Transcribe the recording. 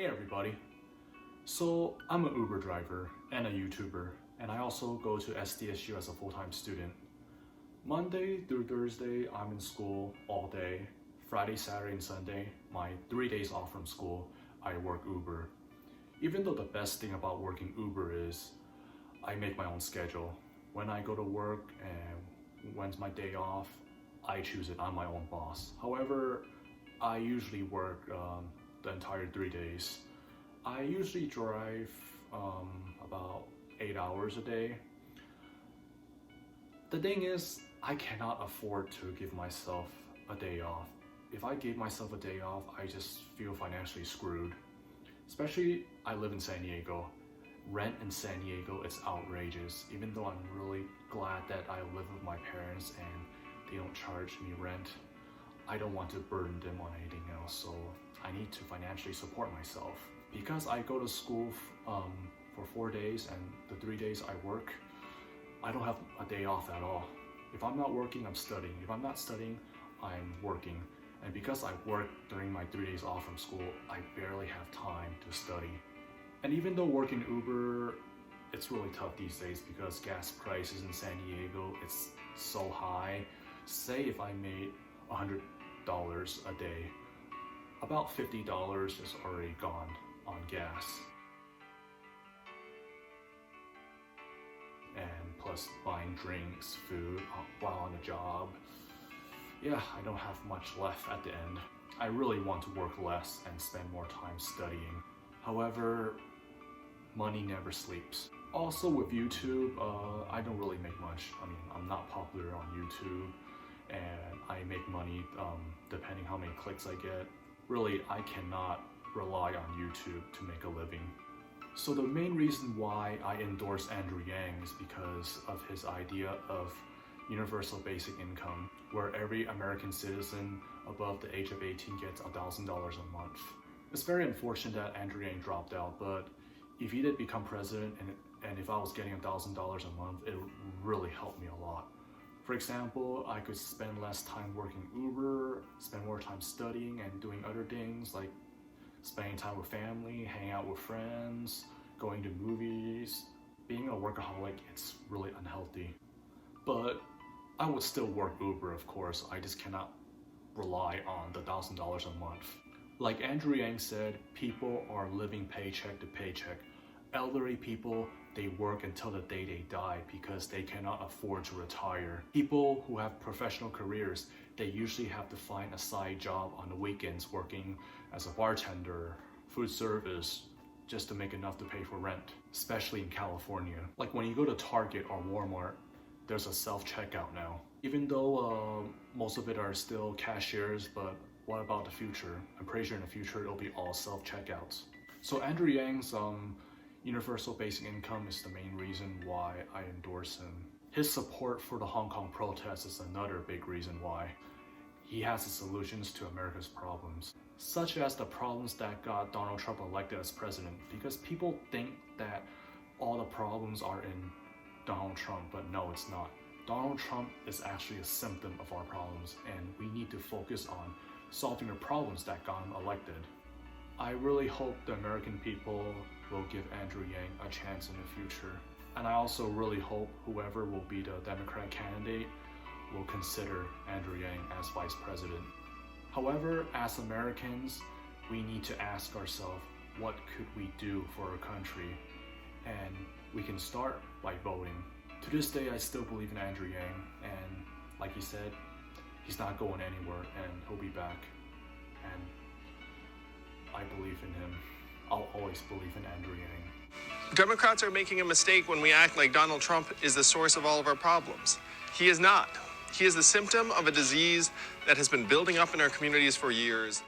Hey everybody. So I'm an Uber driver and a YouTuber, and I also go to SDSU as a full-time student. Monday through Thursday, I'm in school all day. Friday, Saturday, and Sunday, my 3 days off from school, I work Uber. Even though the best thing about working Uber is I make my own schedule. When I go to work and when's my day off, I choose it. I'm my own boss. However, I usually work the entire 3 days. I usually drive about 8 hours a day. The thing is, I cannot afford to give myself a day off. If I gave myself a day off, I just feel financially screwed. Especially, I live in San Diego. Rent in San Diego is outrageous. Even though I'm really glad that I live with my parents and they don't charge me rent, I don't want to burden them on anything else, so I need to financially support myself. Because I go to school for 4 days and the 3 days I work, I don't have a day off at all. If I'm not working, I'm studying. If I'm not studying, I'm working. And because I work during my 3 days off from school, I barely have time to study. And even though working Uber, it's really tough these days because gas prices in San Diego, it's so high. Say if I made $100 a day, about $50 is already gone on gas. And plus buying drinks, food while on the job. Yeah, I don't have much left at the end. I really want to work less and spend more time studying. However, money never sleeps. Also with YouTube, I don't really make much. I mean, I'm not popular on YouTube, and I make money depending how many clicks I get. Really, I cannot rely on YouTube to make a living. So the main reason why I endorse Andrew Yang is because of his idea of universal basic income, where every American citizen above the age of 18 gets $1,000 a month. It's very unfortunate that Andrew Yang dropped out, but if he did become president and if I was getting $1,000 a month, it would really help me a lot. For example, I could spend less time working Uber, spend more time studying and doing other things like spending time with family, hanging out with friends, going to movies. Being a workaholic, it's really unhealthy. But I would still work Uber, of course. I just cannot rely on the $1,000 a month. Like Andrew Yang said, people are living paycheck to paycheck. Elderly people, they work until the day they die because they cannot afford to retire. People who have professional careers, they usually have to find a side job on the weekends working as a bartender, food service, just to make enough to pay for rent, especially in California. Like when you go to Target or Walmart, there's a self-checkout now. Even though most of it are still cashiers, but what about the future? I'm pretty sure in the future it'll be all self-checkouts. So Andrew Yang's universal basic income is the main reason why I endorse him. His support for the Hong Kong protests is another big reason why. He has the solutions to America's problems, such as the problems that got Donald Trump elected as president, because people think that all the problems are in Donald Trump, but no, it's not. Donald Trump is actually a symptom of our problems, and we need to focus on solving the problems that got him elected. I really hope the American people will give Andrew Yang a chance in the future. And I also really hope whoever will be the Democrat candidate will consider Andrew Yang as vice president. However, as Americans, we need to ask ourselves, what could we do for our country? And we can start by voting. To this day, I still believe in Andrew Yang, and like he said, he's not going anywhere and he'll be back. And I believe in him. I'll always believe in Andrew Yang. Democrats are making a mistake when we act like Donald Trump is the source of all of our problems. He is not. He is the symptom of a disease that has been building up in our communities for years.